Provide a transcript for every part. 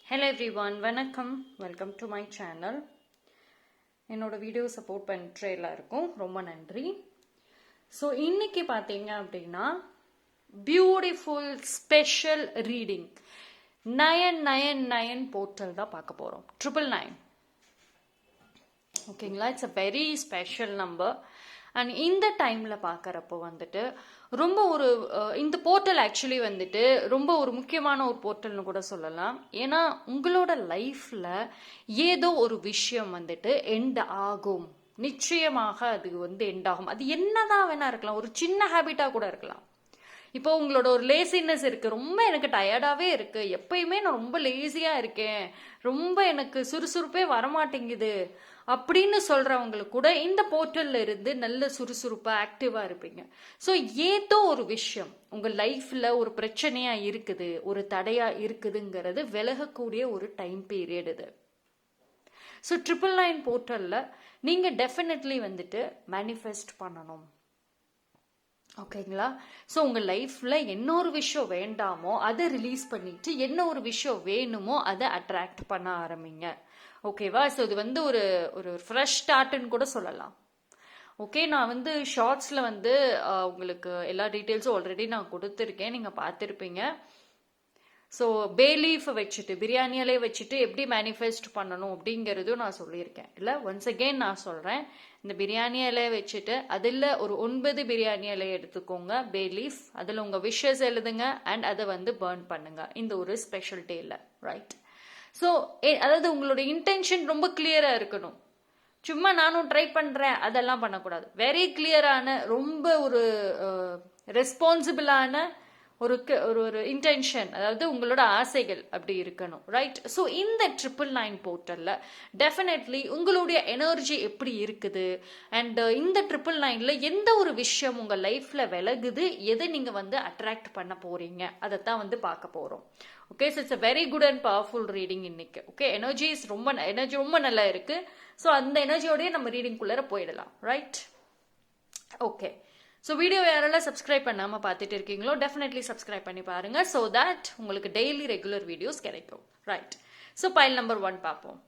Hello everyone, வணக்கம். Welcome to my channel. என்னோட video support பண்ணுற எல்லாருக்கும் ரொம்ப நன்றி. ஸோ இன்னைக்கு பார்த்தீங்க அப்படின்னா பியூட்டிஃபுல் ஸ்பெஷல் ரீடிங் 999 போர்ட்டல் தான் பார்க்க போகிறோம். 999. ஓகேங்களா, it's a very special number. And இந்த டைமில் பார்க்குறப்போ வந்துட்டு ரொம்ப ஒரு இந்த போர்ட்டல் ஆக்சுவலி வந்துட்டு ரொம்ப ஒரு முக்கியமான ஒரு போர்ட்டல்னு கூட சொல்லலாம். ஏன்னா உங்களோட லைஃப்பில் ஏதோ ஒரு விஷயம் வந்துட்டு எண்ட் ஆகும், நிச்சயமாக அது எண்ட் ஆகும். அது என்னதான் வேணா இருக்கலாம், ஒரு சின்ன ஹேபிட்டாக கூட இருக்கலாம். இப்போ உங்களோட ஒரு லேசினஸ் இருக்கு, ரொம்ப எனக்கு டயர்டாகவே இருக்கு, எப்பயுமே நான் ரொம்ப லேசியாக இருக்கேன், ரொம்ப எனக்கு சுறுசுறுப்பே வரமாட்டேங்குது அப்படின்னு சொல்றவங்களுக்கு கூட இந்த போர்ட்டல்ல இருந்து நல்ல சுறுசுறுப்பா ஆக்டிவா இருப்பீங்க. ஸோ ஏதோ ஒரு விஷயம் உங்க லைஃப்ல ஒரு பிரச்சனையா இருக்குது, ஒரு தடையா இருக்குதுங்கிறது விலகக்கூடிய ஒரு டைம் பீரியட் இது. ஸோ 999 போர்ட்டல்ல நீங்க டெஃபினெட்லி வந்துட்டு மேனிஃபெஸ்ட் பண்ணணும். ஓகேங்களா, ஸோ உங்கள் லைஃப்பில் என்ன ஒரு விஷயம் வேண்டாமோ அதை ரிலீஸ் பண்ணிட்டு என்ன ஒரு விஷயம் வேணுமோ அதை அட்ராக்ட் பண்ண ஆரம்பிங்க. ஓகேவா, ஸோ இது ஒரு ஒரு ஃப்ரெஷ் ஸ்டார்ட்னு கூட சொல்லலாம். ஓகே, நான் ஷார்ட்ஸில் உங்களுக்கு எல்லா டீட்டெயில்ஸும் ஆல்ரெடி நான் கொடுத்துருக்கேன், நீங்கள் பார்த்துருப்பீங்க. ஸோ பேலீஃபை வச்சுட்டு பிரியாணியிலே வச்சுட்டு எப்படி மேனிஃபெஸ்ட் பண்ணணும் அப்படிங்கிறதும் நான் சொல்லியிருக்கேன். இல்லை, ஒன்ஸ் அகெயின் நான் சொல்கிறேன், இந்த பிரியாணி இலையை வச்சுட்டு அதில் ஒரு 9 பிரியாணி இலையை எடுத்துக்கோங்க, பேலீஃப், அதில் உங்கள் விஷஸ் எழுதுங்க அண்ட் அதை பர்ன் பண்ணுங்க இந்த ஒரு ஸ்பெஷல் டேல. ரைட், ஸோ அதாவது உங்களோட இன்டென்ஷன் ரொம்ப கிளியராக இருக்கணும். சும்மா நானும் ட்ரை பண்ணுறேன் அதெல்லாம் பண்ணக்கூடாது. வெரி கிளியரான, ரொம்ப ஒரு ரெஸ்பான்சிபிளான ஒரு ஒரு இன்டென்ஷன், அதாவது உங்களோட ஆசைகள் அப்படி இருக்கணும். ரைட், ஸோ இந்த 999 போர்ட்டல்ல டெஃபினெட்லி உங்களுடைய எனர்ஜி எப்படி இருக்குது அண்ட் இந்த 999ல எந்த ஒரு விஷயம் உங்க லைஃப்ல விலகுது, எதை நீங்க அட்ராக்ட் பண்ண போறீங்க, அதைத்தான் பார்க்க போறோம். Okay, so it's a very good and powerful reading இன்னைக்கு. ஓகே, எனர்ஜி ரொம்ப நல்லா இருக்கு. ஸோ அந்த எனர்ஜியோடய நம்ம ரீடிங்குள்ளார போயிடலாம். Right, okay. ஸோ வீடியோ யாரெல்லாம் சப்ஸ்கிரைப் பண்ணாமல் பார்த்துட்டு இருக்கீங்களோ டெஃபினெட்லி சப்ஸ்கிரைப் பண்ணி பாருங்க, ஸோ தட் உங்களுக்கு டெய்லி ரெகுலர் வீடியோஸ் கிடைக்கும். ரைட், ஸோ பைல் நம்பர் 1 பார்ப்போம்.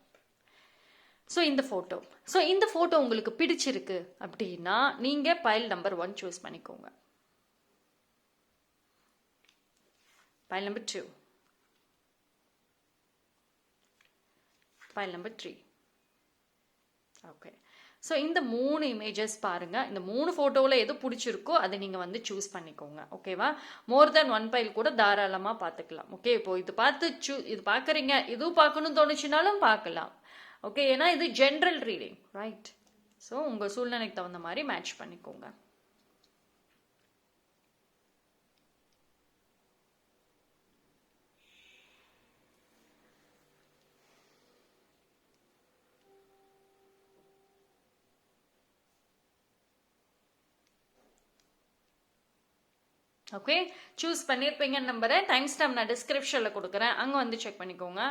ஸோ இந்த ஃபோட்டோ உங்களுக்கு பிடிச்சிருக்கு அப்படின்னா நீங்கள் பைல் நம்பர் 1 சூஸ் பண்ணிக்கோங்க. File number 2, file number 3. Okay, so இந்த 3 இமேஜஸ் பாருங்க. இந்த 3 ஃபோட்டோவில் எது பிடிச்சிருக்கோ அதை நீங்கள் சூஸ் பண்ணிக்கோங்க. ஓகேவா, மோர் தென் 1 பைல் கூட தாராளமாக பார்த்துக்கலாம். ஓகே, இப்போ இது பார்க்குறீங்க, இதுவும் பார்க்கணும்னு தோணுச்சுனாலும் பார்க்கலாம். ஓகே, ஏன்னா இது ஜென்ரல் ரீடிங். ரைட், ஸோ உங்கள் சூழ்நிலைக்கு தகுந்த மாதிரி மேட்ச் பண்ணிக்கோங்க. ஓகே, சூஸ் பண்ணியிருப்பீங்க நம்பரை. டைம் ஸ்டாம்ப் நான் டிஸ்கிரிப்ஷனில் கொடுக்குறேன், அங்கே செக் பண்ணிக்கோங்க.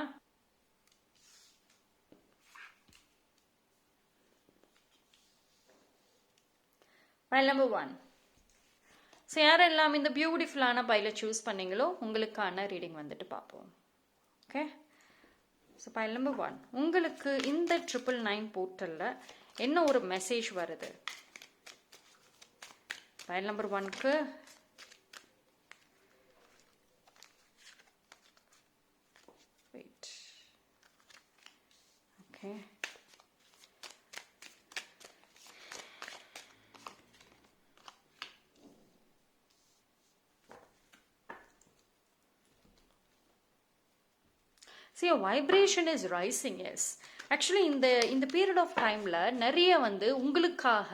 File number 1. ஸோ யாரெல்லாம் இந்த பியூட்டிஃபுல்லான பைலை சூஸ் பண்ணீங்களோ உங்களுக்கான ரீடிங் பார்ப்போம். ஓகே, ஸோ பைல் நம்பர் 1, உங்களுக்கு இந்த 999 போர்ட்டலில் என்ன ஒரு மெசேஜ் வருது? பைல் நம்பர் 1க்கு okay. See, your vibration is rising, yes. Actually இந்த பீரியட் ஆஃப் டைமில் நிறைய உங்களுக்காக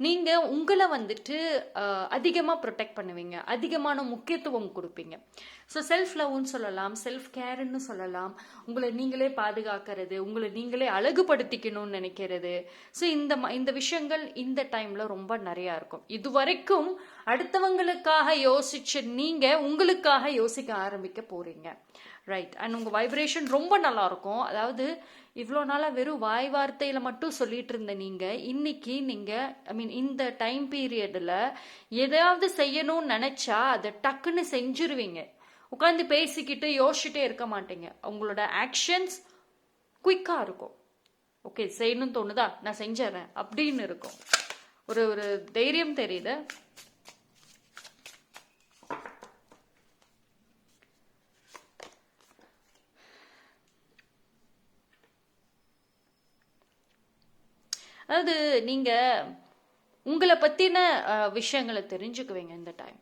நீங்கள் உங்களை அதிகமாக ப்ரொடெக்ட் பண்ணுவீங்க, அதிகமான முக்கியத்துவம் கொடுப்பீங்க. ஸோ செல்ஃப் லவ்னு சொல்லலாம், செல்ஃப் கேர்ன்னு சொல்லலாம். உங்களை நீங்களே பாதுகாக்கிறது, உங்களை நீங்களே அழகுபடுத்திக்கணும்னு நினைக்கிறது. ஸோ இந்த விஷயங்கள் இந்த டைமில் ரொம்ப நிறையா இருக்கும். இது வரைக்கும் அடுத்தவங்களுக்காக யோசிச்சு நீங்கள் உங்களுக்காக யோசிக்க ஆரம்பிக்க போகிறீங்க. ரைட், அண்ட் உங்கள் வைப்ரேஷன் ரொம்ப நல்லா இருக்கும். அதாவது இவ்வளோ நாளாக வெறும் வாய் வார்த்தையில் மட்டும் சொல்லிட்டு இருந்த நீங்கள் இன்னைக்கு இந்த டைம் பீரியடில் எதாவது செய்யணும்னு நினச்சா அதை டக்குன்னு செஞ்சுருவீங்க. உட்காந்து பேசிக்கிட்டு யோசிச்சுட்டே இருக்க மாட்டீங்க. உங்களோட ஆக்ஷன்ஸ் குயிக்கா இருக்கும். ஓகே, செய்யணும்னு தோணுதா, நான் செஞ்சிடறேன் அப்படின்னு இருக்கும். ஒரு ஒரு தைரியம் தெரியுது. அதாவது நீங்க உங்களை பத்தின விஷயங்களை தெரிஞ்சுக்குவீங்க இந்த டைம்.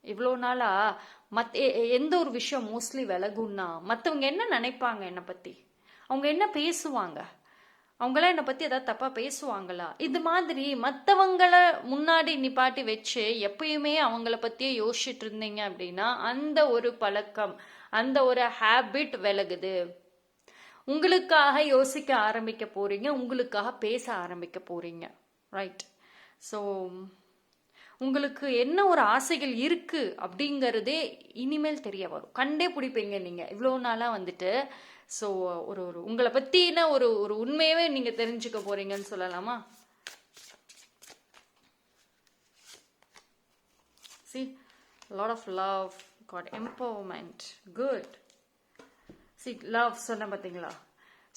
இவ்வளோ நாளா எந்த ஒரு விஷயம் மோஸ்ட்லி விலகும்னா, மற்றவங்க என்ன நினைப்பாங்க என்னை பத்தி, அவங்க என்ன பேசுவாங்க, அவங்களாம் என்னை பத்தி ஏதாவது தப்பா பேசுவாங்களா, இது மாதிரி மற்றவங்களை முன்னாடி நிப்பாட்டி வச்சு எப்பயுமே அவங்கள பத்தியே யோசிச்சுட்டு இருந்தீங்க அப்படின்னா அந்த ஒரு பழக்கம், அந்த ஒரு ஹேபிட் விலகுது. உங்களுக்காக யோசிக்க ஆரம்பிக்க போறீங்க, உங்களுக்காக பேச ஆரம்பிக்க போறீங்க. ரைட். ஸோ உங்களுக்கு என்ன ஒரு ஆசைகள் இருக்கு அப்படிங்கிறதே இனிமேல் தெரிய வரும். கண்டே பிடிப்பீங்க நீங்க இவ்வளோ நாளா வந்துட்டு. ஸோ ஒரு ஒரு உங்களை பத்தின ஒரு ஒரு உண்மையவே நீங்க தெரிஞ்சுக்க போறீங்கன்னு சொல்லலாமா? See, a lot of love, got empowerment, good. See, love சொன்ன பார்த்தீங்களா?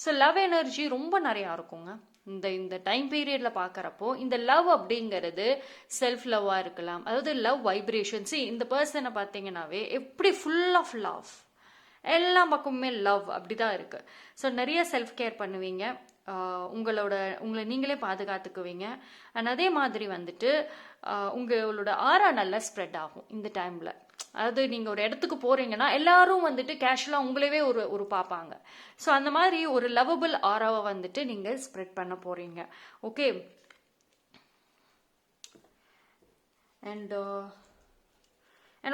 ஸோ லவ் எனர்ஜி ரொம்ப நிறையா இருக்குங்க இந்த இந்த டைம் பீரியட்ல பார்க்குறப்போ. இந்த லவ் அப்படிங்கிறது செல்ஃப் லவ்வாக இருக்கலாம், அதாவது லவ் வைப்ரேஷன்ஸ். இந்த பர்சனை பார்த்தீங்கன்னாவே எப்படி ஃபுல் ஆஃப் லவ், எல்லா பக்கமுமே லவ் அப்படிதான் இருக்கு. ஸோ நிறைய செல்ஃப் கேர் பண்ணுவீங்க, உங்களை நீங்களே பாதுகாத்துக்குவீங்க. அண்ட் அதே மாதிரி வந்துட்டு உங்களோட ஆரா நல்லா ஸ்ப்ரெட் ஆகும் இந்த டைம்ல. அதாவது நீங்க ஒரு இடத்துக்கு போறீங்கன்னா எல்லாரும் வந்துட்டு கேஷுவலா உங்களவே ஒரு ஒரு பார்ப்பாங்க. ஸோ அந்த மாதிரி ஒரு லவபிள் ஆராவை வந்துட்டு நீங்க ஸ்ப்ரெட் பண்ண போறீங்க. ஓகே. அண்ட்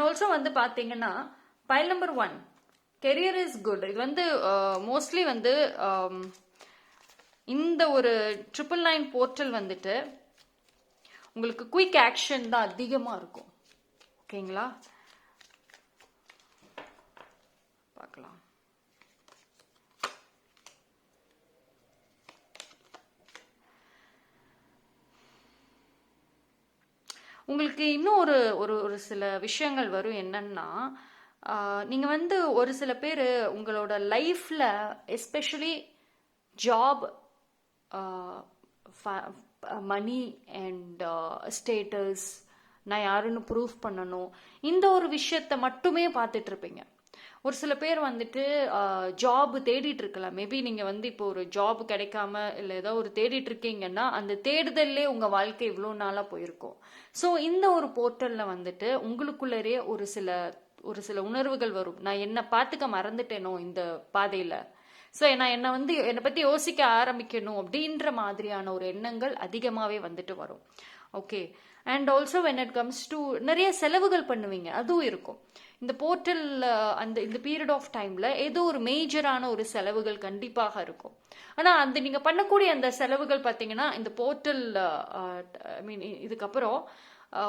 ஆல்சோ வந்து பாத்தீங்கன்னா file number 1 career is good. இது வந்து மோஸ்ட்லி வந்து இந்த ஒரு 999 போர்ட்டல் வந்துட்டு உங்களுக்கு குயிக் ஆக்ஷன் தான் அதிகமா இருக்கும். ஓகேங்களா, பார்க்கலாம். உங்களுக்கு இன்னும் ஒரு ஒரு ஒரு சில விஷயங்கள் வரும். என்னன்னா, நீங்க வந்து ஒரு சில பேர் உங்களோட லைஃப்ல especially job, money and status, நான் யாருன்னு ப்ரூஃப் பண்ணணும், இந்த ஒரு விஷயத்த மட்டுமே பார்த்துட்டு இருப்பீங்க. ஒரு சில பேர் வந்துட்டு ஜாப் தேடிட்டு இருக்கலாம். மேபி நீங்க வந்து இப்போ ஒரு ஜாப் கிடைக்காம இல்லை ஏதோ ஒரு தேடிட்டு இருக்கீங்கன்னா அந்த தேடுதல்லே உங்க வாழ்க்கை இவ்வளோ நாளா போயிருக்கும். ஸோ இந்த ஒரு போர்ட்டல்ல வந்துட்டு உங்களுக்குள்ளரே ஒரு சில உணர்வுகள் வரும். நான் என்ன பார்த்துக்க மறந்துட்டேனோ இந்த பாதையில, ஸோ நான் என்னை பத்தி யோசிக்க ஆரம்பிக்கணும் அப்படின்ற மாதிரியான ஒரு எண்ணங்கள் அதிகமாகவே வந்துட்டு வரும். Okay. And also when it comes to நிறைய செலவுகள் பண்ணுவீங்க, அதுவும் இருக்கும் இந்த போர்ட்டல். இந்த பீரியட் ஆஃப் டைம்ல ஏதோ ஒரு மேஜரான ஒரு செலவுகள் கண்டிப்பாக இருக்கும். ஆனா அந்த நீங்க பண்ணக்கூடிய அந்த செலவுகள் பார்த்தீங்கன்னா இந்த போர்ட்டல் ஐ மீன் இதுக்கப்புறம்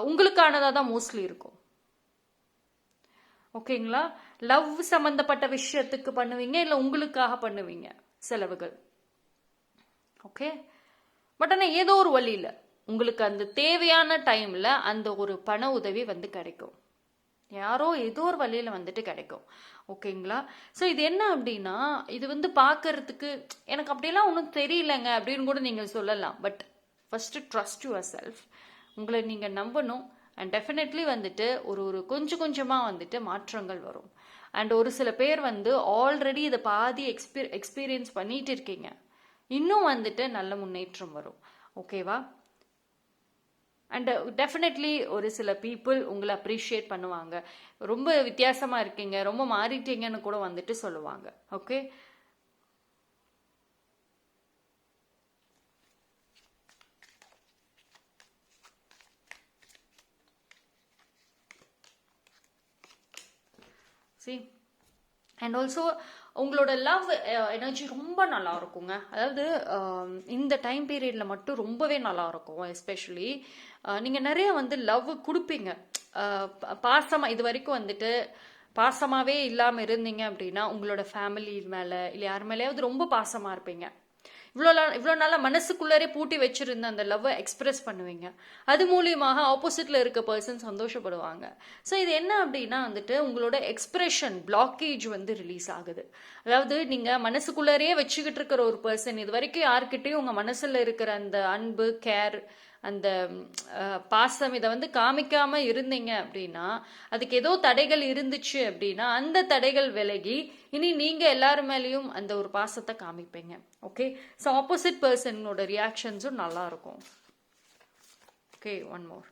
உங்களுக்கானதாக தான் மோஸ்ட்லி இருக்கும். ஓகேங்களா, லவ் சம்பந்தப்பட்ட விஷயத்துக்கு பண்ணுவீங்க, இல்லை உங்களுக்காக பண்ணுவீங்க செலவுகள். ஓகே. பட் ஆனால் ஏதோ ஒரு வழியில் உங்களுக்கு அந்த தேவையான டைம்ல அந்த ஒரு பண உதவி வந்து கிடைக்கும். யாரோ ஏதோ ஒரு வழியில வந்துட்டு கிடைக்கும். ஓகேங்களா. ஸோ இது என்ன அப்படின்னா, இது வந்து பார்க்கறதுக்கு எனக்கு அப்படியெல்லாம் ஒன்றும் தெரியலங்க அப்படின்னு கூட நீங்கள் சொல்லலாம். But first trust your self. உங்களை நீங்கள் நம்பணும். அண்ட் டெஃபினெட்லி வந்துட்டு ஒரு கொஞ்சம் கொஞ்சமாக வந்துட்டு மாற்றங்கள் வரும். அண்ட் ஒரு சில பேர் வந்து ஆல்ரெடி இதை பாதி எக்ஸ்பீரியன்ஸ் பண்ணிட்டு இருக்கீங்க, இன்னும் வந்துட்டு நல்ல முன்னேற்றம் வரும். ஓகேவா. அண்ட் டெஃபினெட்லி ஒரு சில பீப்புள் உங்களை அப்ரிஷியேட் பண்ணுவாங்க. ரொம்ப வித்தியாசமா இருக்கீங்க, ரொம்ப மாறிட்டீங்கன்னு கூட வந்துட்டு சொல்லுவாங்க. ஓகே. See, அண்ட் ஆல்சோ உங்களோட லவ் எனர்ஜி ரொம்ப நல்லா இருக்குங்க. அதாவது இந்த டைம் பீரியட்ல மட்டும் ரொம்பவே நல்லா இருக்கும். எஸ்பெஷலி நீங்கள் நிறைய வந்து லவ் கொடுப்பீங்க. பாசமாக இது வரைக்கும் வந்துட்டு பாசமாகவே இல்லாமல் இருந்தீங்க அப்படின்னா உங்களோட ஃபேமிலி மேலே இல்லை யார் மேலேயாவது ரொம்ப பாசமாக இருப்பீங்க. இவ்வளோ நாளாக மனசுக்குள்ளரே பூட்டி வச்சிருந்த அந்த லவ்வை எக்ஸ்பிரஸ் பண்ணுவீங்க. அது மூலியமாக ஆப்போசிட்ல இருக்க பர்சன் சந்தோஷப்படுவாங்க. ஸோ இது என்ன அப்படின்னா வந்துட்டு உங்களோட எக்ஸ்பிரஷன் பிளாக்கேஜ் வந்து ரிலீஸ் ஆகுது. அதாவது நீங்க மனசுக்குள்ளரே வச்சுக்கிட்டு இருக்கிற ஒரு பர்சன் இது வரைக்கும் யார்கிட்டயும் உங்க மனசுல இருக்கிற அந்த அன்பு, கேர், அந்த பாசம் இதை வந்து காமிக்காம இருந்தீங்க அப்படின்னா, அதுக்கு ஏதோ தடைகள் இருந்துச்சு அப்படின்னா அந்த தடைகள் விலகி இனி நீங்க எல்லாரும் மேலேயும் அந்த ஒரு பாசத்தை காமிப்பீங்க. ஓகே, ஸோ ஆப்போசிட் பர்சனோட ரியாக்ஷன்ஸும் நல்லா இருக்கும். Okay, one more.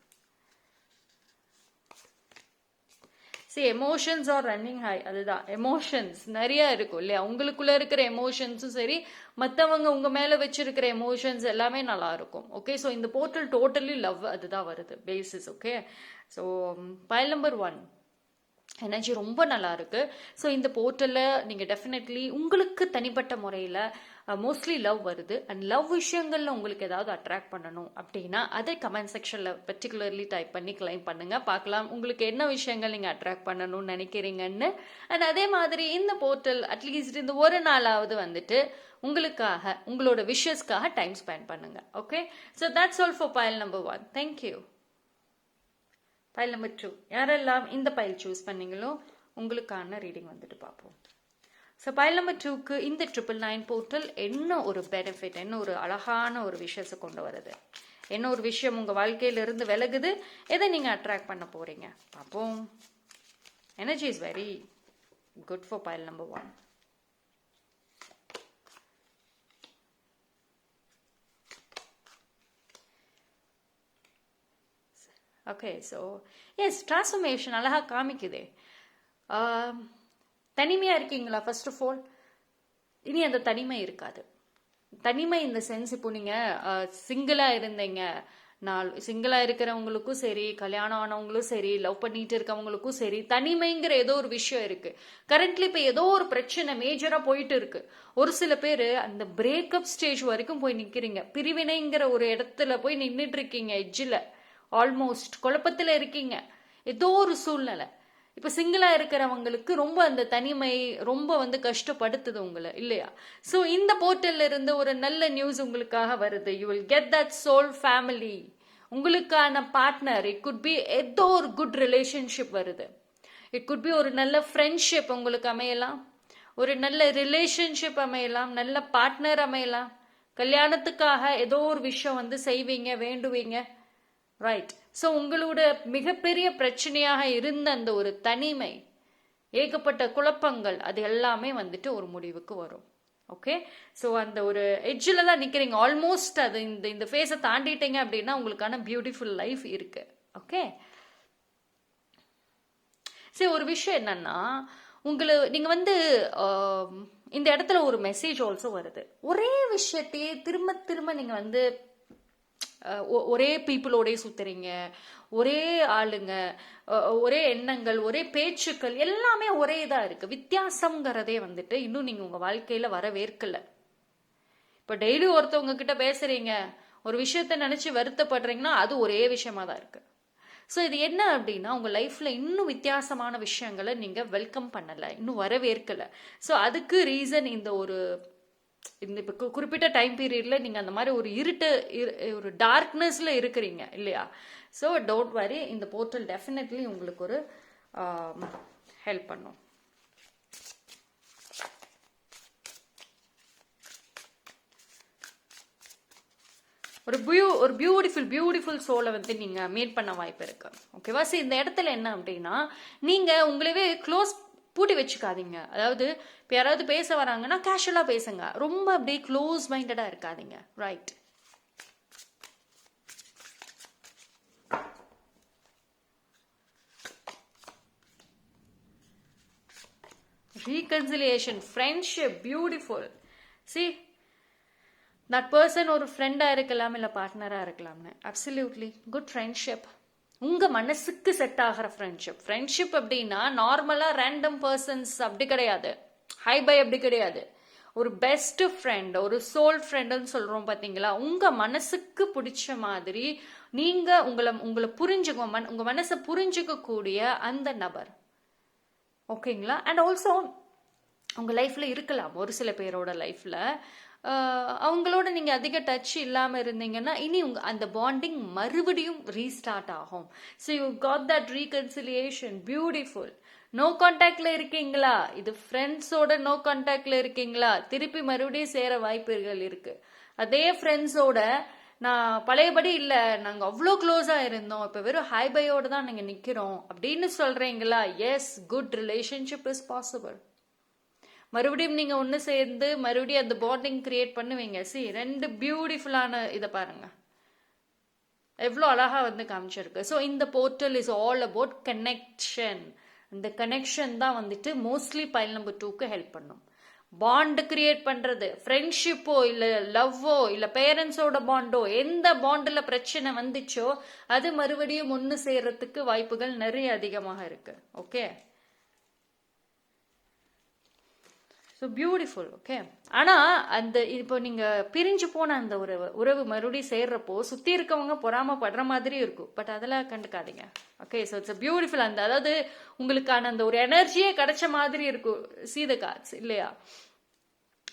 Emotions are running high. அதுதான் எமோஷன்ஸ் நிறைய இருக்கும் இல்லையா, உங்களுக்குள்ள இருக்கிற எமோஷன்ஸும் சரி, மற்றவங்க உங்க மேல வச்சிருக்கிற எமோஷன்ஸ் எல்லாமே நல்லா இருக்கும். ஓகே, ஸோ இந்த போர்ட்டல் டோட்டலி லவ் அதுதான் வருது basis. Okay, so pile number 1 energy ரொம்ப நல்லா இருக்கு. ஸோ இந்த போர்ட்டலில் நீங்கள் டெஃபினெட்லி உங்களுக்கு தனிப்பட்ட முறையில் மோஸ்ட்லி லவ் வருது. அண்ட் லவ் விஷயங்கள்ல உங்களுக்கு ஏதாவது அட்ராக்ட் பண்ணணும் அப்படின்னா அதை கமெண்ட் செக்ஷன்ல பர்டிகுலர்லி டைப் பண்ணி கிளைம் பண்ணுங்க. பார்க்கலாம் உங்களுக்கு என்ன விஷயங்கள் நீங்க அட்ராக்ட் பண்ணணும்னு நினைக்கிறீங்கன்னு. அண்ட் அதே மாதிரி இந்த போர்ட்டல் அட்லீஸ்ட் இந்த ஒரு நாளாவது வந்துட்டு உங்களுக்காக உங்களோட விஷஸ்க்காக டைம் ஸ்பெண்ட் பண்ணுங்க. Okay, so that's all for pile number 1. Thank you. File number 2 யாரெல்லாம் இந்த பைல் சூஸ் பண்ணீங்களோ உங்களுக்கான ரீடிங் வந்துட்டு பார்ப்போம். ஸோ பைல் நம்பர் 2க்கு இந்த 999 போர்ட்டல் என்ன ஒரு பெனிஃபிட், என்ன ஒரு அழகான ஒரு விஷயத்தை கொண்டு வருது, என்ன ஒரு விஷயம் உங்கள் வாழ்க்கையிலிருந்து விலகுது, எதை நீங்கள் அட்ராக்ட் பண்ண போறீங்க பார்ப்போம். Energy is very good for pile number 1. Okay, so yes transformation அழகாக காமிக்குதே. தனிமையாக இருக்கீங்களா? ஃபர்ஸ்ட் ஆஃப் ஆல் இனி அந்த தனிமை இருக்காது. தனிமை இந்த சென்ஸ், இப்போ நீங்கள் சிங்கிளாக இருந்தீங்க, சிங்கிளாக இருக்கிறவங்களுக்கும் சரி, கல்யாணம் ஆனவங்களும் சரி, லவ் பண்ணிட்டு இருக்கவங்களுக்கும் சரி, தனிமைங்கிற ஏதோ ஒரு விஷயம் இருக்கு. கரண்ட்லி இப்போ ஏதோ ஒரு பிரச்சனை மேஜராக போயிட்டு இருக்கு. ஒரு சில பேர் அந்த பிரேக்கப் ஸ்டேஜ் வரைக்கும் போய் நிற்கிறீங்க, பிரிவினைங்கிற ஒரு இடத்துல போய் நின்றுட்டு இருக்கீங்க, எட்ஜில் ஆல்மோஸ்ட் குழப்பத்தில் இருக்கீங்க, ஏதோ ஒரு சூழ்நிலை. இப்போ சிங்கிளாக இருக்கிறவங்களுக்கு ரொம்ப அந்த தனிமை ரொம்ப வந்து கஷ்டப்படுத்துது உங்களை இல்லையா? ஸோ இந்த போர்ட்டல்ல இருந்து ஒரு நல்ல நியூஸ் உங்களுக்காக வருது. You will get that soul family, உங்களுக்கான பார்ட்னர். இட் குட் பி ஏதோ ஒரு குட் ரிலேஷன்ஷிப் வருது. இட் குட் பி ஒரு நல்ல ஃப்ரெண்ட்ஷிப் உங்களுக்கு அமையலாம், ஒரு நல்ல ரிலேஷன்ஷிப் அமையலாம், நல்ல பார்ட்னர் அமையலாம். கல்யாணத்துக்காக ஏதோ ஒரு விஷயம் வந்து செய்வீங்க, வேண்டுவீங்க. ரைட். ஸோ உங்களோட மிகப்பெரிய பிரச்சனையாக இருந்த அந்த ஒரு தனிமை, ஏகப்பட்ட குழப்பங்கள், அது எல்லாமே வந்துட்டு ஒரு முடிவுக்கு வரும். ஓகே, ஸோ அந்த ஒரு எட்ஜில் தான் நிற்கிறீங்க ஆல்மோஸ்ட். அது இந்த ஃபேஸை தாண்டிட்டீங்க அப்படின்னா உங்களுக்கான பியூட்டிஃபுல் லைஃப் இருக்கு. ஓகே, சரி, ஒரு விஷயம் என்னன்னா நீங்கள் வந்து இந்த இடத்துல ஒரு மெசேஜ் ஆல்சோ வருது. ஒரே விஷயத்தையே திரும்ப திரும்ப நீங்கள் வந்து ஒரே பீப்புளோடய சுத்துறீங்க, ஒரே ஆளுங்க, ஒரே எண்ணங்கள், ஒரே பேச்சுக்கள், எல்லாமே ஒரே இதாக இருக்கு. வித்தியாசங்கிறதே வந்துட்டு இன்னும் நீங்கள் உங்கள் வாழ்க்கையில் வரவேற்கலை. இப்போ டெய்லி ஒருத்தவங்க கிட்ட பேசுறீங்க, ஒரு விஷயத்த நினச்சி வருத்தப்படுறீங்கன்னா அது ஒரே விஷயமா தான் இருக்கு. ஸோ இது என்ன அப்படின்னா உங்கள் லைஃப்பில் இன்னும் வித்தியாசமான விஷயங்களை நீங்கள் வெல்கம் பண்ணலை, இன்னும் வரவேற்கலை. ஸோ அதுக்கு ரீசன் இந்த ஒரு இப்போ குறிப்பிட்ட டைம் பீரியட்ல நீங்கள் அந்த மாதிரி ஒரு ஒரு டார்க்னஸ்ல இருக்கிறீங்க இல்லையா? ஸோ டோன்ட் வரி, இந்த போர்ட்டல் டெஃபினெட்லி உங்களுக்கு ஒரு ஹெல்ப் பண்ணும். ஒரு பியூட்டிஃபுல் சோலை வந்து நீங்க மீட் பண்ண வாய்ப்பு இருக்கு. ஓகேவா? சரி, இந்த இடத்துல என்ன அப்படின்னா நீங்க உங்களவே க்ளோஸ் பூட்டி வச்சுக்காதீங்க. அதாவது இப்போ யாராவது பேச வராங்கன்னா கேஷுவலாக பேசுங்க, ரொம்ப அப்படியே க்ளோஸ் மைண்டடாக இருக்காதீங்க. Right. Reconciliation, friendship, beautiful. C, that person ஒரு ஃப்ரெண்டாக இருக்கலாம், இல்லை பார்ட்னராக இருக்கலாம்னு. அப்சல்யூட்லி குட் ஃப்ரெண்ட்ஷிப், உங்கள் மனசுக்கு செட் ஆகிற ஃப்ரெண்ட்ஷிப் அப்படின்னா நார்மலாக ரேண்டம் பர்சன்ஸ் அப்படி கிடையாது, ஹைபை அப்படி கிடையாது. ஒரு பெஸ்ட் ஃப்ரெண்ட், ஒரு சோல் ஃப்ரெண்டுன்னு சொல்கிறோம் பார்த்தீங்களா? உங்கள் மனசுக்கு பிடிச்ச மாதிரி நீங்கள் உங்களை உங்கள் மனசை புரிஞ்சுக்கக்கூடிய அந்த நபர். ஓகேங்களா? அண்ட் ஆல்சோ உங்கள் லைஃப்பில் இருக்கலாம் ஒரு சில பேரோட லைஃப்பில். அவங்களோட நீங்கள் அதிக டச் இல்லாமல் இருந்தீங்கன்னா இனி அந்த பாண்டிங் மறுபடியும் ரீஸ்டார்ட் ஆகும். So you got that reconciliation, beautiful. No கான்டாக்ட்ல இருக்கீங்களா? இது ஃப்ரெண்ட்ஸோட நோ கான்டாக்ட்ல இருக்கீங்களா? திருப்பி மறுபடியும் சேர வாய்ப்புகள் இருக்கு. அதே ஃப்ரெண்ட்ஸோட நான் பழையபடி இல்லை, நாங்கள் அவ்வளோ க்ளோஸாக இருந்தோம், இப்போ வெறும் ஹை பையோடு தான் நீங்கள் நிற்கிறோம் அப்படின்னு சொல்கிறீங்களா? Yes, good relationship is possible. மறுபடியும் நீங்கள் ஒன்று சேர்ந்து மறுபடியும் அந்த பாண்டிங் கிரியேட் பண்ணுவீங்க. ரெண்டு பியூட்டிஃபுல்லான இதை பாருங்க, எவ்வளோ அழகாக வந்து காமிச்சிருக்கு. ஸோ இந்த portal is all about connection. இந்த கனெக்ஷன் தான் வந்துட்டு மோஸ்ட்லி பைல் நம்பர் 2க்கு ஹெல்ப் பண்ணும். பாண்ட் கிரியேட் பண்றது, ஃப்ரெண்ட்ஷிப்போ இல்ல லவ்வோ இல்ல பேரண்ட்ஸோட பாண்டோ, எந்த பாண்டில் பிரச்சனை வந்துச்சோ அது மறுபடியும் ஒன்று சேர்றதுக்கு வாய்ப்புகள் நிறைய அதிகமாக இருக்கு. Okay, so beautiful. ஓகே, ஆனால் அந்த இப்போ நீங்கள் பிரிஞ்சு போன அந்த உறவு மறுபடியும் சேர்றப்போ சுற்றி இருக்கவங்க பொறாமப்படுற மாதிரி இருக்கும். பட் அதெல்லாம் கண்டுக்காதீங்க. Okay, so it's beautiful. அதாவது உங்களுக்கான அந்த ஒரு எனர்ஜியே கிடைச்ச மாதிரி இருக்கும். see the cards இல்லையா?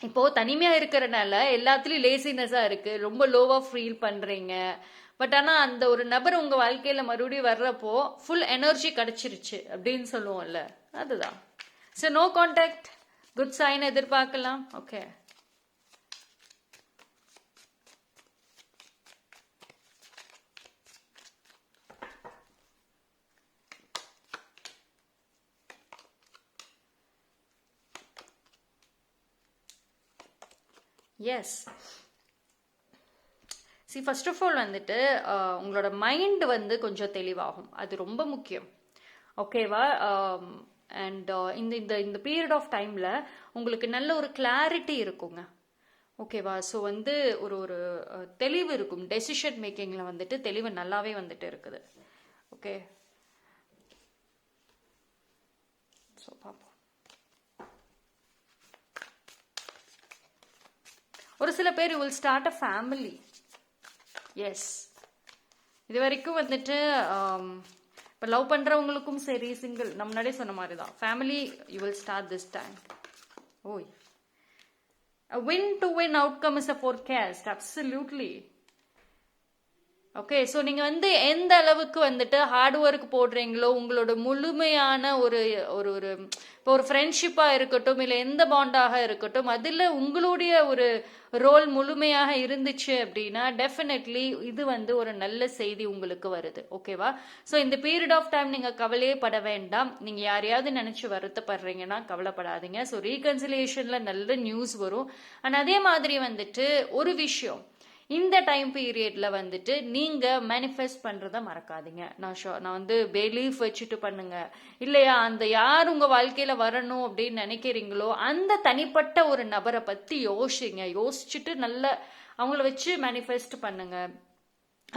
இப்போ தனிமையா இருக்கிறனால எல்லாத்துலயும் லேசினஸா இருக்கு, ரொம்ப லோவா ஃபீல் பண்றீங்க. பட் ஆனா அந்த ஒரு நபர் உங்க வாழ்க்கையில மறுபடியும் வர்றப்போ ஃபுல் எனர்ஜி கிடைச்சிருச்சு அப்படின்னு சொல்லுவோம்ல, அதுதான். So no contact, good sign எதிர்பார்க்கலாம். Okay, yes. First of all வந்துட்டு உங்களோட மைண்ட் வந்து கொஞ்சம் தெளிவாகும், அது ரொம்ப முக்கியம். ஓகேவா? அண்ட் இந்த பீரியட் ஆஃப் டைமில் உங்களுக்கு நல்ல ஒரு கிளாரிட்டி இருக்குங்க. ஓகேவா? ஸோ வந்து ஒரு தெளிவு இருக்கும். டெசிஷன் மேக்கிங்கில் வந்துட்டு தெளிவு நல்லாவே வந்துட்டு இருக்குது. ஓகே, ஸோ பார்ப்போம். ஒரு சில பேர் you will start a family. Yes, இது வரைக்கும் வந்துட்டு இப்போ லவ் பண்ணுறவங்களுக்கும் சரி, சிங்கிள், நம்ம முன்னாடியே சொன்ன மாதிரி தான், family you will start this time. ஓய், a win-to-win outcome is a forecast. Absolutely. Okay, so நீங்கள் வந்து எந்த அளவுக்கு வந்துட்டு ஹார்ட் ஒர்க் போடுறீங்களோ, உங்களோட முழுமையான ஒரு இப்போ ஒரு ஃப்ரெண்ட்ஷிப்பாக இருக்கட்டும் இல்லை எந்த பாண்டாக இருக்கட்டும், அதில் உங்களுடைய ஒரு ரோல் முழுமையாக இருந்துச்சு அப்படின்னா டெஃபினெட்லி இது வந்து ஒரு நல்ல செய்தி உங்களுக்கு வருது. ஓகேவா? ஸோ இந்த பீரியட் ஆஃப் டைம் நீங்கள் கவலையே பட வேண்டாம். நீங்கள் யாரையாவது நினச்சி வருத்தப்படுறீங்கன்னா கவலைப்படாதீங்க. ஸோ ரீகன்சிலியேஷனில் நல்ல நியூஸ் வரும். அண்ட் அதே மாதிரி வந்துட்டு ஒரு விஷயம், இந்த டைம் பீரியட்ல வந்துட்டு நீங்க மேனிஃபெஸ்ட் பண்றத மறக்காதீங்க. நான் வந்து பிலீஃப் வச்சுட்டு பண்ணுங்க. இல்லையா, அந்த யார் உங்க வாழ்க்கையில வரணும் அப்படின்னு நினைக்கிறீங்களோ அந்த தனிப்பட்ட ஒரு நபரை பத்தி யோசிச்சுட்டு நல்ல அவங்கள வச்சு மேனிஃபெஸ்ட் பண்ணுங்க.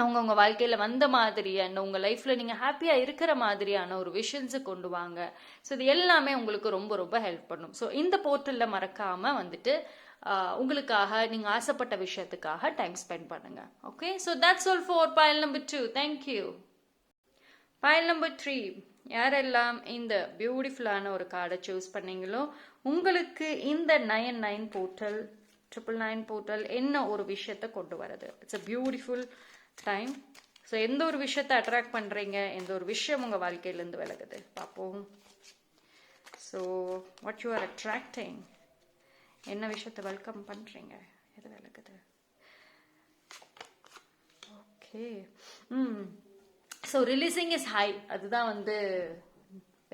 அவங்க உங்க வாழ்க்கையில வந்த மாதிரியான, உங்க லைஃப்ல நீங்க ஹாப்பியா இருக்கிற மாதிரியான ஒரு விஷன்ஸை கொண்டு வாங்க. ஸோ இது எல்லாமே உங்களுக்கு ரொம்ப ரொம்ப ஹெல்ப் பண்ணும். ஸோ இந்த போர்ட்டல்ல மறக்காம வந்துட்டு உங்களுக்காக நீங்க ஆசைப்பட்ட விஷயத்துக்காக டைம் ஸ்பெண்ட் பண்ணுங்க. Okay, so that's all for pile number 2. Thank you. File number 3, யாரெல்லாம் இந்த பியூட்டிஃபுல்லான ஒரு கார்டை சூஸ் பண்ணீங்களோ உங்களுக்கு இந்த 99 போர்ட்டல் 999 போர்ட்டல் என்ன ஒரு விஷயத்தை கொண்டு வருது. It's a beautiful time. So எந்த ஒரு விஷயத்தை அட்ராக்ட் பண்றீங்க, எந்த ஒரு விஷயம் உங்க வாழ்க்கையிலேருந்து விலகுது பார்ப்போம். So what you are attracting, என்ன விஷயத்தை வெல்கம் பண்றீங்க, எது விலகுது. Okay, so releasing is high, அதுதான் வந்து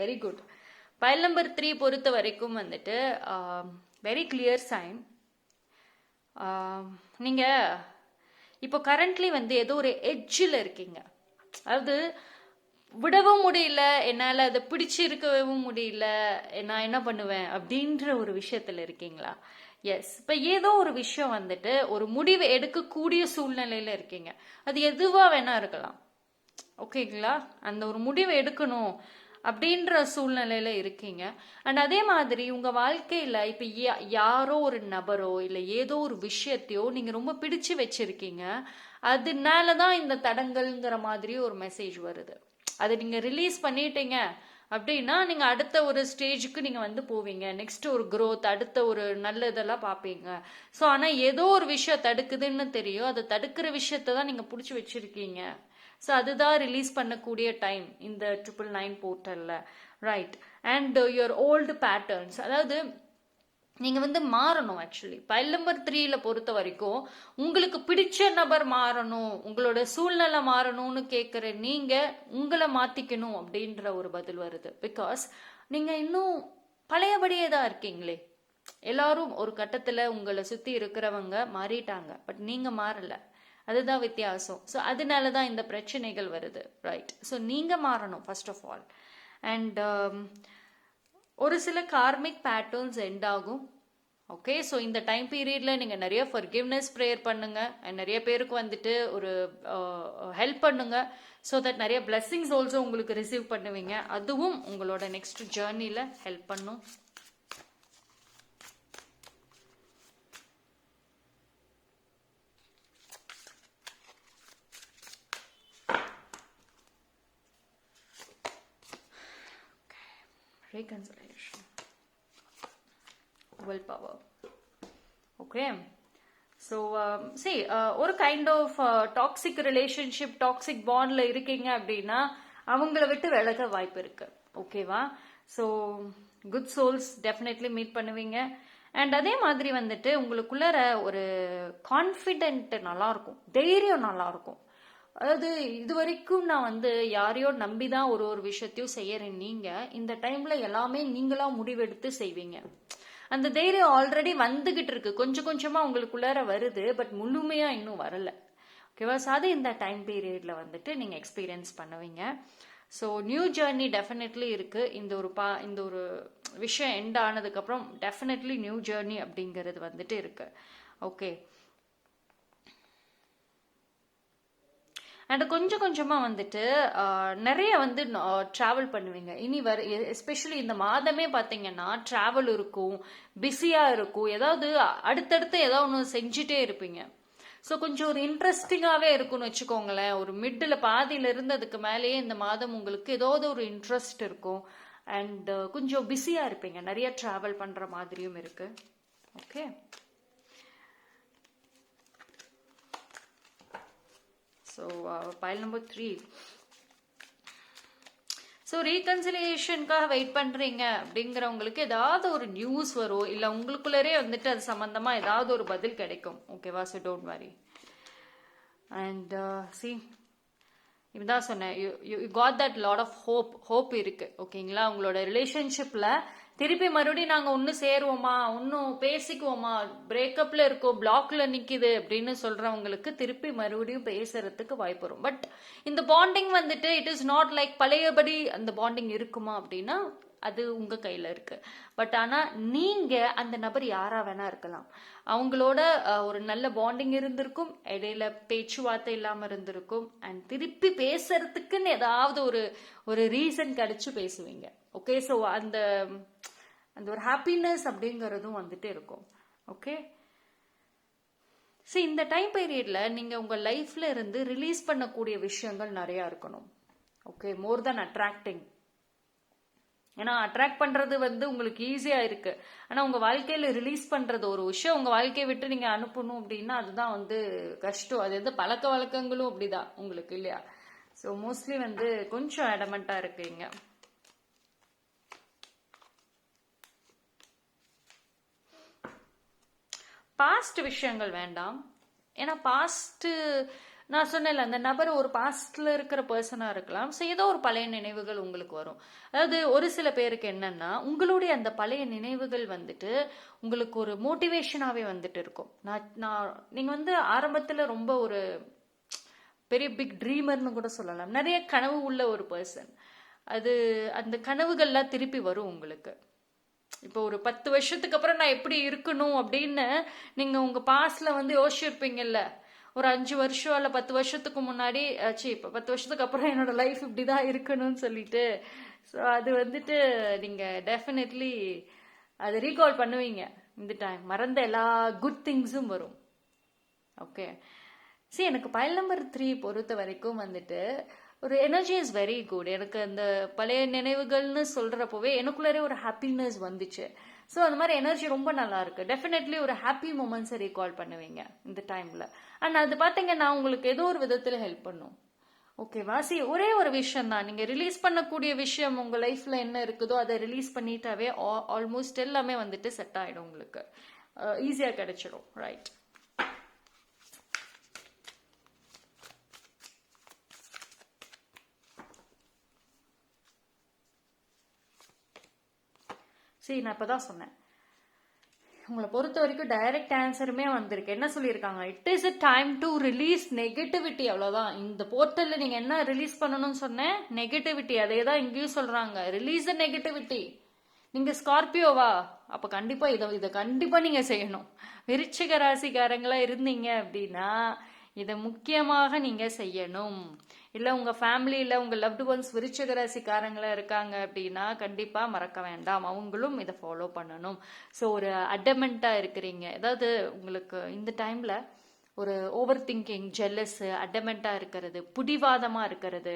வெரி குட். பைல் நம்பர் 3 பொறுத்த வரைக்கும் வந்துட்டு வெரி கிளியர் சைன். நீங்க இப்போ கரண்ட்லி வந்து ஏதோ ஒரு எட்ஜில் இருக்கீங்க. அதாவது விடவும் முடியல, என்னால் அதை பிடிச்சி இருக்கவும் முடியல, நான் என்ன பண்ணுவேன் அப்படின்ற ஒரு விஷயத்துல இருக்கீங்களா? எஸ், இப்போ ஏதோ ஒரு விஷயம் வந்துட்டு ஒரு முடிவு எடுக்கக்கூடிய சூழ்நிலையில இருக்கீங்க. அது எதுவா வேணா இருக்கலாம். ஓகேங்களா? அந்த ஒரு முடிவு எடுக்கணும் அப்படின்ற சூழ்நிலையில இருக்கீங்க. அண்ட் அதே மாதிரி உங்க வாழ்க்கையில இப்ப யாரோ ஒரு நபரோ இல்லை ஏதோ ஒரு விஷயத்தையோ நீங்க ரொம்ப பிடிச்சு வச்சிருக்கீங்க. அதனாலதான் இந்த தடங்கல்ங்கிற மாதிரி ஒரு மெசேஜ் வருது. அதை நீங்க ரிலீஸ் பண்ணிட்டீங்க அப்படின்னா நீங்கள் அடுத்த ஒரு ஸ்டேஜுக்கு நீங்கள் வந்து போவீங்க. நெக்ஸ்ட் ஒரு growth, அடுத்த ஒரு நல்ல இதெல்லாம் பார்ப்பீங்க. ஸோ ஆனால் ஏதோ ஒரு விஷயம் தடுக்குதுன்னு தெரியும், அதை தடுக்கிற விஷயத்த தான் நீங்கள் பிடிச்சி வச்சிருக்கீங்க. ஸோ அதுதான் ரிலீஸ் பண்ணக்கூடிய டைம் இந்த 999 போர்ட்டலில், right. And your old patterns, அதாவது நீங்க வந்து மாறணும். ஆக்சுவலி பைல் நம்பர் 3ல பொறுத்த வரைக்கும் உங்களுக்கு பிடிச்ச நபர் மாறணும், உங்களோட சூழ்நிலை மாறணும்னு கேட்குற நீங்க உங்களை மாத்திக்கணும் அப்படின்ற ஒரு பதில் வருது. பிகாஸ் நீங்க இன்னும் பழையபடியே தான் இருக்கீங்களே. எல்லாரும் ஒரு கட்டத்துல உங்களை சுத்தி இருக்கிறவங்க மாறிட்டாங்க, பட் நீங்க மாறல. அதுதான் வித்தியாசம். ஸோ அதனால தான் இந்த பிரச்சனைகள் வருது, ரைட். ஸோ நீங்க மாறணும் ஃபர்ஸ்ட் ஆஃப் ஆல். அண்ட் ஒரு சில கார்மிக் பேட்டர்ன்ஸ் எண்ட் ஆகும். ஓகே, ஸோ இந்த டைம் பீரியடில் நீங்கள் நிறைய ஃபர்கிவ்னஸ் ப்ரேயர் பண்ணுங்க, அண்ட் நிறைய பேருக்கு வந்துட்டு ஒரு ஹெல்ப் பண்ணுங்க. ஸோ தட் நிறைய பிளெஸ்ஸிங்ஸ் ஆல்சோ உங்களுக்கு ரிசீவ் பண்ணுவீங்க. அதுவும் உங்களோட நெக்ஸ்ட் ஜேர்னியில் ஹெல்ப் பண்ணும். Reconciliation, willpower. Okay, so see, ஒரு kind of toxic relationship, toxic பாண்ட்ல இருக்கீங்க அப்படின்னா அவங்கள விட்டு விலக வாய்ப்பு இருக்கு. ஓகேவா? So good souls definitely meet பண்ணுவீங்க. அண்ட் அதே மாதிரி வந்துட்டு உங்களுக்குள்ளார ஒரு கான்ஃபிடென்ட் நல்லா இருக்கும், தைரியம் நல்லா இருக்கும். அதாவது இது வரைக்கும் நான் வந்து யாரையோ நம்பி தான் ஒரு ஒரு விஷயத்தையும் செய்யறேன். நீங்க இந்த டைம்ல எல்லாமே நீங்களா முடிவெடுத்து செய்வீங்க. அந்த தைரியம் ஆல்ரெடி வந்துகிட்டு இருக்கு, கொஞ்சம் கொஞ்சமா உங்களுக்குள்ளார வருது, பட் முழுமையா இன்னும் வரல. ஓகேவா? ஸோ அது இந்த டைம் பீரியட்ல வந்துட்டு நீங்க எக்ஸ்பீரியன்ஸ் பண்ணுவீங்க. ஸோ நியூ ஜேர்னி டெஃபினெட்லி இருக்கு. இந்த ஒரு விஷயம் எண்ட் ஆனதுக்கு அப்புறம் டெஃபினெட்லி நியூ ஜேர்னி அப்படிங்கிறது வந்துட்டு இருக்கு. ஓகே, அண்ட் கொஞ்சம் கொஞ்சமாக வந்துட்டு நிறைய வந்து ட்ராவல் பண்ணுவீங்க இனி எஸ்பெஷலி இந்த மாதமே பார்த்தீங்கன்னா ட்ராவல் இருக்கும், பிஸியாக இருக்கும், ஏதாவது அடுத்தடுத்து ஏதாவது ஒன்று செஞ்சுட்டே இருப்பீங்க. ஸோ கொஞ்சம் ஒரு இன்ட்ரெஸ்டிங்காகவே இருக்கும்னு வச்சுக்கோங்களேன். ஒரு மிட்டில் பாதியில் இருந்ததுக்கு மேலேயே இந்த மாதம் உங்களுக்கு ஏதாவது ஒரு இன்ட்ரெஸ்ட் இருக்கும். அண்ட் கொஞ்சம் பிஸியாக இருப்பீங்க, நிறைய ட்ராவல் பண்ணுற மாதிரியும் இருக்கு. Okay, so pile number 3. So ரீகன்சிலியேஷனுக்காக வெயிட் பண்ணுறீங்க அப்படிங்கிறவங்களுக்கு ஏதாவது ஒரு நியூஸ் வரும், இல்லை உங்களுக்குள்ளரே வந்துட்டு அது சம்மந்தமாக ஏதாவது ஒரு பதில் கிடைக்கும். ஓகேவா? So don't worry. And see, இப்படிதான் சொன்னேன், you got that lot of hope இருக்கு. ஓகேங்களா? உங்களோட ரிலேஷன்ஷிப்பில் திருப்பி மறுபடியும் நாங்கள் ஒன்று சேருவோமா, ஒன்றும் பேசிக்குவோமா, பிரேக்கப்பில் இருக்கோம், பிளாக்ல நிற்கிது அப்படின்னு சொல்கிறவங்களுக்கு திருப்பி மறுபடியும் பேசுறதுக்கு வாய்ப்பு வரும். பட் இந்த பாண்டிங் வந்துட்டு இட் இஸ் நாட் லைக் பழையபடி அந்த பாண்டிங் இருக்குமா அப்படின்னா அது உங்கள் கையில் இருக்கு. பட் ஆனால் நீங்கள் அந்த நபர் யாரா வேணா இருக்கலாம், அவங்களோட ஒரு நல்ல பாண்டிங் இருந்திருக்கும், இடையில பேச்சுவார்த்தை இல்லாமல் இருந்திருக்கும், அண்ட் திருப்பி பேசுறதுக்குன்னு ஏதாவது ஒரு ரீசன் கிடைச்சு பேசுவீங்க. ஓகே, ஸோ அந்த ஒரு ஹாப்பினஸ் அப்படிங்கிறதும் வந்துட்டு இருக்கும். ஓகே, சரி, இந்த டைம் பீரியட்ல நீங்க உங்க லைஃப்ல இருந்து ரிலீஸ் பண்ணக்கூடிய விஷயங்கள் நிறைய இருக்கணும். ஓகே, மோர் தென் அட்ராக்டிங். ஏன்னா அட்ராக்ட் பண்றது வந்து உங்களுக்கு ஈஸியா இருக்கு, ஆனா உங்க வாழ்க்கையில ரிலீஸ் பண்றது ஒரு விஷயம் உங்க வாழ்க்கையை விட்டு நீங்க அனுப்பணும் அப்படின்னா அதுதான் வந்து கஷ்டம். அது வந்து பழக்க வழக்கங்களும் அப்படிதான் உங்களுக்கு, இல்லையா? ஸோ மோஸ்ட்லி வந்து கொஞ்சம் அடமெண்டா இருக்கீங்க. பாஸ்ட் விஷயங்கள் வேண்டாம். ஏன்னா பாஸ்ட் நான் சொன்னேன்ல, அந்த நபர் ஒரு பாஸ்ட்ல இருக்கிற பர்சனா இருக்கலாம். ஸோ ஏதோ ஒரு பழைய நினைவுகள் உங்களுக்கு வரும். அதாவது ஒரு சில பேருக்கு என்னன்னா உங்களுடைய அந்த பழைய நினைவுகள் வந்துட்டு உங்களுக்கு ஒரு மோட்டிவேஷனாவே வந்துட்டு இருக்கும். நீங்க வந்து ஆரம்பத்துல ரொம்ப ஒரு பெரிய பிக் ட்ரீமர்னு கூட சொல்லலாம், நிறைய கனவு உள்ள ஒரு பர்சன். அந்த கனவுகள்லாம் திருப்பி வரும் உங்களுக்கு. இப்போ ஒரு 10 வருஷத்துக்கு அப்புறம் நான் எப்படி இருக்கணும் அப்படின்னு நீங்க உங்க பாஸ்ட்ல வந்து யோசிச்சிருப்பீங்கல்ல, ஒரு 5 வருஷம் இல்ல 10 வருஷத்துக்கு முன்னாடி, இப்போ 10 வருஷத்துக்கு அப்புறம் என்னோட லைஃப் இப்படிதான் இருக்கணும்னு சொல்லிட்டு. ஸோ அது வந்துட்டு நீங்க டெஃபினெட்லி அதை ரீகால் பண்ணுவீங்க. இந்த டைம் மறந்த எல்லா குட் திங்ஸும் வரும். ஓகே, சரி, எனக்கு பைல் நம்பர் 3 பொறுத்த வரைக்கும் வந்துட்டு ஒரு எனர்ஜி இஸ் வெரி குட். எனக்கு அந்த பழைய நினைவுகள்னு சொல்றப்பவே எனக்குள்ளே ஒரு ஹாப்பினஸ் வந்துச்சு. ஸோ அந்த மாதிரி எனர்ஜி ரொம்ப நல்லா இருக்கு. டெஃபினெட்லி ஒரு ஹாப்பி மூமெண்ட்ஸை ரீகால் பண்ணுவீங்க இந்த டைம்ல. அண்ட் அது பார்த்தீங்கன்னா உங்களுக்கு ஏதோ ஒரு விதத்தில் ஹெல்ப் பண்ணும். ஓகேவா? ஒரே ஒரு விஷயம் தான், நீங்க ரிலீஸ் பண்ணக்கூடிய விஷயம் உங்க லைஃப்ல என்ன இருக்குதோ அதை ரிலீஸ் பண்ணிட்டாவே ஆல்மோஸ்ட் எல்லாமே வந்துட்டு செட் ஆயிடும், உங்களுக்கு ஈஸியா கிடைச்சிடும். ரைட். சரி, நான் இப்பதான் சொன்னேன், உங்களை பொறுத்த வரைக்கும் டைரக்ட் ஆன்சருமே வந்திருக்கு. என்ன சொல்லியிருக்காங்க? It is a time to release negativity. அவ்வளவுதான். இந்த போர்ட்டல்ல நீங்க என்ன ரிலீஸ் பண்ணணும்னு சொன்னேன்? நெகட்டிவிட்டி. அதே தான் இங்கேயும் சொல்றாங்க, ரிலீஸ் த நெகட்டிவிட்டி. நீங்க ஸ்கார்பியோவா? அப்ப கண்டிப்பா இதை கண்டிப்பா நீங்க செய்யணும். விருச்சிக ராசிக்காரங்களா இருந்தீங்க அப்படின்னா இதை முக்கியமாக நீங்க செய்யணும். இல்ல உங்க ஃபேமிலியில உங்க லவ்டு ஒன்ஸ் விருச்சிக ராசிக்காரங்களா இருக்காங்க அப்படின்னா கண்டிப்பா மறக்க வேண்டாம், அவங்களும் இதை ஃபாலோ பண்ணணும். ஸோ ஒரு அடமெண்டா இருக்கிறீங்க, அதாவது உங்களுக்கு இந்த டைம்ல ஒரு ஓவர் திங்கிங், ஜெல்லஸ், அடமெண்டா இருக்கிறது, புடிவாதமா இருக்கிறது,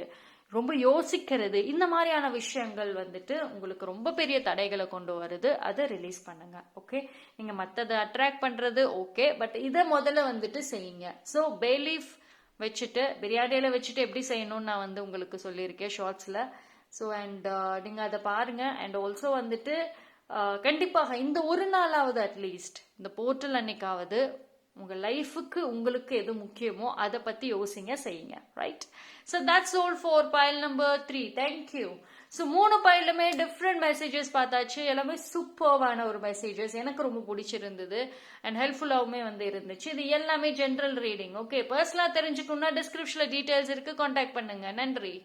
ரொம்ப யோசிக்கிறது, இந்த மாதிரியான விஷயங்கள் வந்துட்டு உங்களுக்கு ரொம்ப பெரிய தடைகளை கொண்டு வருது. அதை ரிலீஸ் பண்ணுங்க. ஓகே, நீங்க மற்றதை அட்ராக்ட் பண்றது ஓகே, பட் இதை முதல்ல வந்துட்டு செய்யுங்க. ஸோ பேலீஃப் வச்சுட்டு, பிரியாணியில வச்சுட்டு எப்படி செய்யணும்னு நான் வந்து உங்களுக்கு சொல்லியிருக்கேன் ஷார்ட்ஸ்ல. ஸோ அண்ட் நீங்க அதை பாருங்க. அண்ட் ஆல்சோ வந்துட்டு கண்டிப்பாக இந்த ஒரு நாளாவது அட்லீஸ்ட் இந்த போர்ட்டல் அன்னைக்காவது உங்க லைஃபுக்கு உங்களுக்கு எது முக்கியமோ அதை பத்தி யோசிங்க, செய்யுங்க. Right. So that's all for pile number 3. Thank you. So 3 பைலுமே டிஃப்ரெண்ட் மெசேஜஸ் பார்த்தாச்சு. எல்லாமே சூப்பர்வான ஒரு மெசேஜஸ், எனக்கு ரொம்ப பிடிச்சிருந்தது அண்ட் ஹெல்ப்ஃபுல்லாகவுமே வந்து இருந்துச்சு. இது எல்லாமே ஜென்ரல் ரீடிங். ஓகே, பர்சனலாக தெரிஞ்சுக்கணும்னா டிஸ்கிரிப்ஷன்ல டீடைல்ஸ் இருக்கு, கான்டாக்ட் பண்ணுங்க. நன்றி.